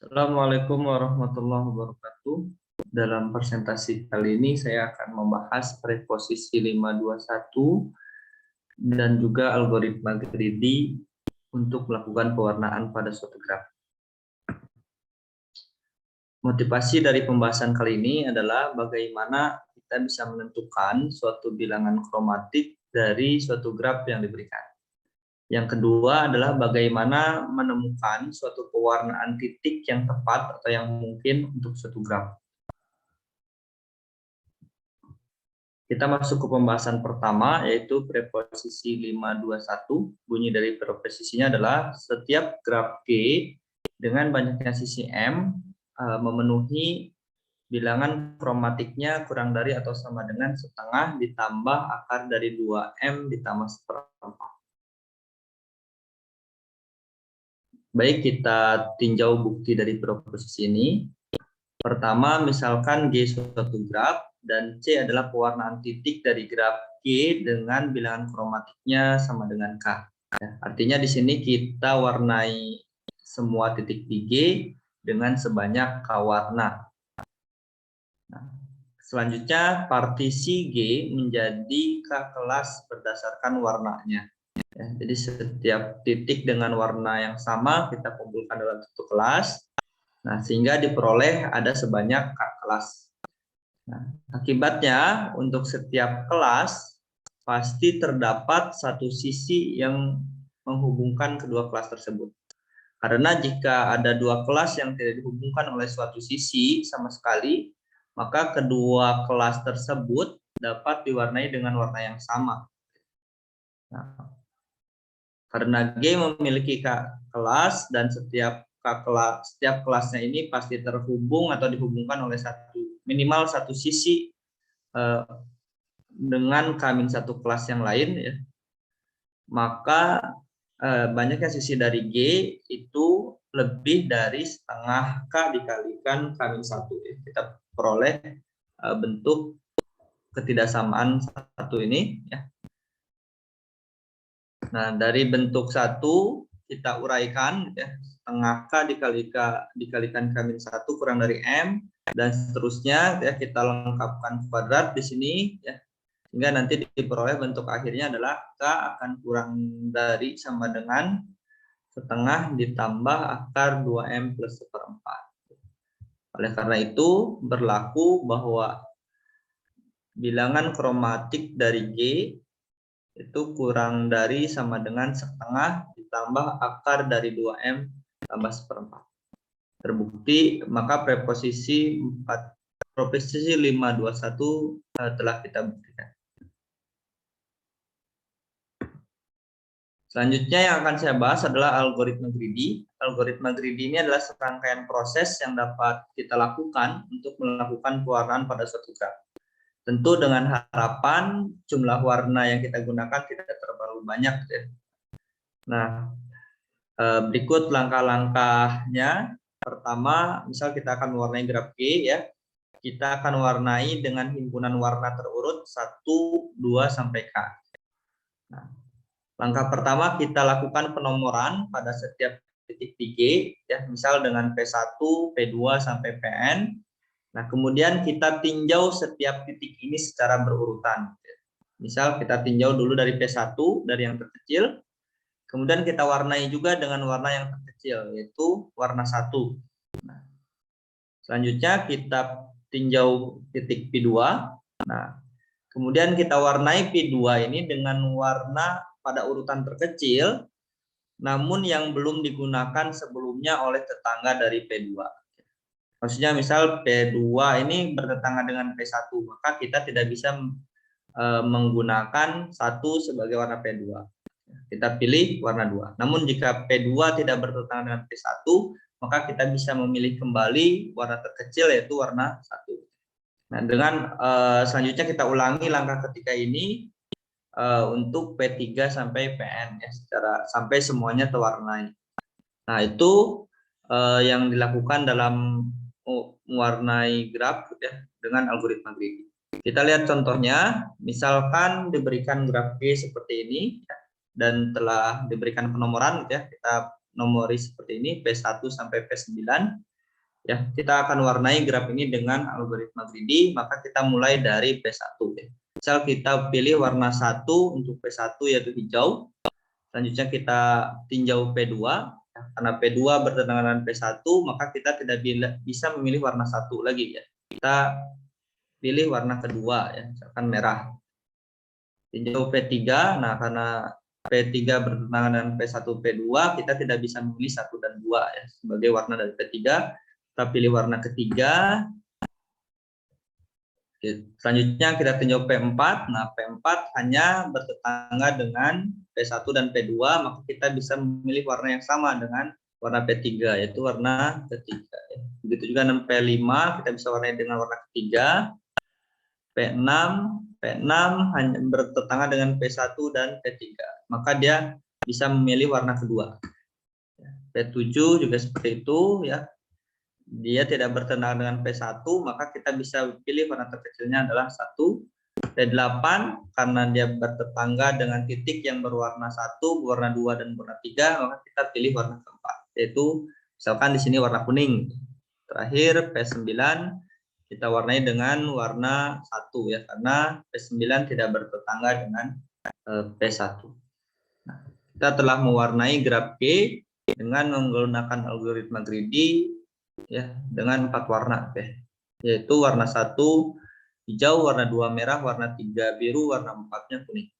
Assalamualaikum warahmatullahi wabarakatuh. Dalam presentasi kali ini saya akan membahas preposisi 521 dan juga algoritma greedy untuk melakukan pewarnaan pada suatu graf. Motivasi dari pembahasan kali ini adalah bagaimana kita bisa menentukan suatu bilangan kromatik dari suatu graf yang diberikan. Yang kedua adalah bagaimana menemukan suatu pewarnaan titik yang tepat atau yang mungkin untuk suatu graf. Kita masuk ke pembahasan pertama, yaitu preposisi 521. Bunyi dari preposisinya adalah setiap graf G dengan banyaknya sisi M memenuhi bilangan kromatiknya kurang dari atau sama dengan setengah ditambah akar dari 2M ditambah 1/4. Baik, kita tinjau bukti dari proposisi ini. Pertama, misalkan G suatu graf dan C adalah pewarnaan titik dari graf G dengan bilangan kromatiknya sama dengan K. Ya, artinya di sini kita warnai semua titik di G dengan sebanyak K warna. Nah, selanjutnya partisi G menjadi K kelas berdasarkan warnanya. Ya, jadi setiap titik dengan warna yang sama kita kumpulkan dalam satu kelas. Nah, sehingga diperoleh ada sebanyak K kelas. Nah, akibatnya untuk setiap kelas pasti terdapat satu sisi yang menghubungkan kedua kelas tersebut. Karena jika ada dua kelas yang tidak dihubungkan oleh suatu sisi sama sekali, maka kedua kelas tersebut dapat diwarnai dengan warna yang sama. Nah, karena G memiliki kelas dan setiap kelasnya ini pasti terhubung atau dihubungkan oleh minimal satu sisi dengan K-1 kelas yang lain, ya, maka banyaknya sisi dari G itu lebih dari setengah K dikalikan K-1. Ya. Kita peroleh bentuk ketidaksamaan satu ini. Ya. Nah, dari bentuk satu kita uraikan, ya, setengah K dikalikan K-1 kurang dari M, dan seterusnya, ya, kita lengkapkan kuadrat di sini, ya, sehingga nanti diperoleh bentuk akhirnya adalah K akan kurang dari sama dengan setengah ditambah akar 2M plus 1/4. Oleh karena itu berlaku bahwa bilangan kromatik dari G itu kurang dari sama dengan setengah ditambah akar dari 2M tambah 1/4. Terbukti, maka preposisi 521 telah kita buktikan. Selanjutnya yang akan saya bahas adalah algoritma greedy. Algoritma greedy ini adalah serangkaian proses yang dapat kita lakukan untuk melakukan pewarnaan pada suatu graf. Tentu dengan harapan jumlah warna yang kita gunakan tidak terlalu banyak. Ya. Nah, berikut langkah-langkahnya. Pertama, misal kita akan mewarnai graf G, ya. Kita akan warnai dengan himpunan warna terurut 1, 2, sampai K. Nah, langkah pertama kita lakukan penomoran pada setiap titik di G, ya, misal dengan P1, P2, sampai Pn. Nah, kemudian kita tinjau setiap titik ini secara berurutan. Misal kita tinjau dulu dari P1, dari yang terkecil, kemudian kita warnai juga dengan warna yang terkecil, yaitu warna 1. Nah, selanjutnya kita tinjau titik P2. Nah, kemudian kita warnai P2 ini dengan warna pada urutan terkecil, namun yang belum digunakan sebelumnya oleh tetangga dari P2. Maksudnya misal P2 ini bertetangga dengan P1, maka kita tidak bisa menggunakan 1 sebagai warna P2. Kita pilih warna 2. Namun jika P2 tidak bertetangga dengan P1, maka kita bisa memilih kembali warna terkecil, yaitu warna 1. Nah, dengan selanjutnya kita ulangi langkah ketika ini untuk P3 sampai Pn, ya, sampai semuanya terwarnai. Nah, itu yang dilakukan dalam mewarnai graf, ya, dengan algoritma greedy. Kita lihat contohnya, misalkan diberikan graf G seperti ini, ya, dan telah diberikan penomoran, ya, kita nomori seperti ini P1 sampai P9. Ya, kita akan warnai graf ini dengan algoritma greedy, maka kita mulai dari P1. Ya. Misal kita pilih warna 1 untuk P1 yaitu hijau. Selanjutnya kita tinjau P2. Ya, karena P2 bertentangan dengan P1, maka kita tidak bisa memilih warna 1 lagi. Ya. Kita pilih warna kedua, ya, misalkan merah. Tinjau P3, nah karena P3 bertentangan dengan P1, P2, kita tidak bisa memilih 1 dan 2 ya, sebagai warna dari P3. Kita pilih warna ketiga. Selanjutnya kita tinjau P4. Nah, P4 hanya bertetangga dengan P1 dan P2, maka kita bisa memilih warna yang sama dengan warna P3, yaitu warna ketiga. Begitu juga dengan P5, kita bisa warnai dengan warna ketiga. P6 hanya bertetangga dengan P1 dan P3, maka dia bisa memilih warna kedua. P7 juga seperti itu, ya. Dia tidak bertentangan dengan P1, maka kita bisa pilih warna terkecilnya adalah 1. P8 karena dia bertetangga dengan titik yang berwarna 1, warna 2 dan warna 3, maka kita pilih warna keempat, yaitu misalkan di sini warna kuning. Terakhir P9 kita warnai dengan warna 1 ya, karena P9 tidak bertetangga dengan P1. Nah, kita telah mewarnai graf G dengan menggunakan algoritma greedy ya, dengan 4 warna ya, yaitu warna 1 hijau, warna 2 merah, warna 3 biru, warna 4-nya kuning.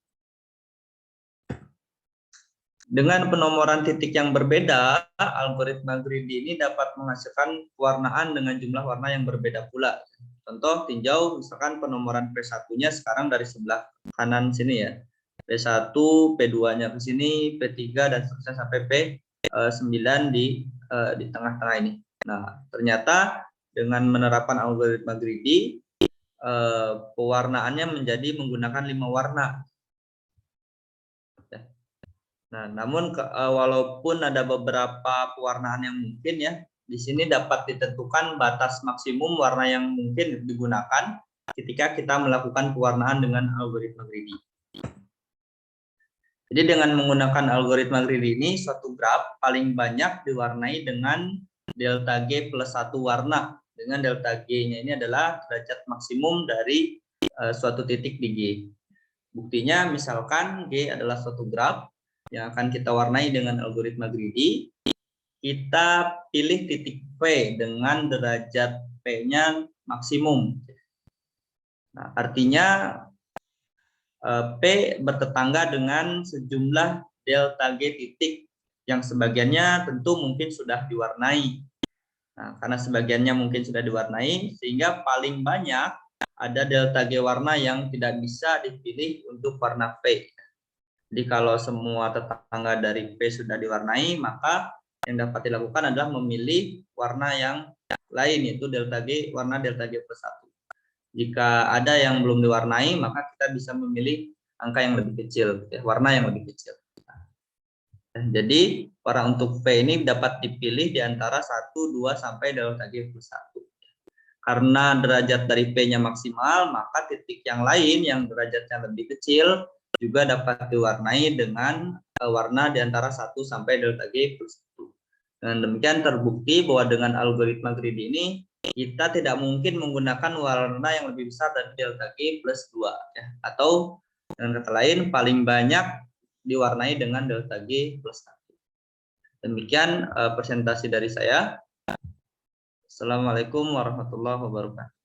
Dengan penomoran titik yang berbeda, algoritma greedy ini dapat menghasilkan pewarnaan dengan jumlah warna yang berbeda pula. Contoh tinjau, misalkan penomoran P1-nya sekarang dari sebelah kanan sini ya. P1, P2-nya ke sini, P3 dan seterusnya sampai P9 di tengah-tengah ini. Nah, ternyata dengan menerapkan algoritma greedy, pewarnaannya menjadi menggunakan 5 warna. Nah, namun walaupun ada beberapa pewarnaan yang mungkin ya, di sini dapat ditentukan batas maksimum warna yang mungkin digunakan ketika kita melakukan pewarnaan dengan algoritma greedy. Jadi dengan menggunakan algoritma greedy ini, suatu graf paling banyak diwarnai dengan delta G plus 1 warna. Dengan delta G-nya ini adalah derajat maksimum dari suatu titik di G. Buktinya misalkan G adalah suatu graf yang akan kita warnai dengan algoritma greedy. Kita pilih titik P dengan derajat P-nya maksimum. Nah, artinya P bertetangga dengan sejumlah delta G titik yang sebagiannya tentu mungkin sudah diwarnai. Nah, karena sebagiannya mungkin sudah diwarnai, sehingga paling banyak ada delta G warna yang tidak bisa dipilih untuk warna P. Jadi kalau semua tetangga dari P sudah diwarnai, maka yang dapat dilakukan adalah memilih warna yang lain, yaitu delta G, warna delta G plus 1. Jika ada yang belum diwarnai, maka kita bisa memilih angka yang lebih kecil, ya, warna yang lebih kecil. Jadi warna untuk P ini dapat dipilih di antara 1, 2, sampai delta G plus 1. Karena derajat dari P-nya maksimal, maka titik yang lain yang derajatnya lebih kecil juga dapat diwarnai dengan warna di antara 1 sampai delta G plus 1. Dan demikian terbukti bahwa dengan algoritma greedy ini kita tidak mungkin menggunakan warna yang lebih besar dari delta G plus 2 ya. Atau dengan kata lain paling banyak diwarnai dengan delta G plus 1. Demikian presentasi dari saya. Assalamualaikum warahmatullahi wabarakatuh.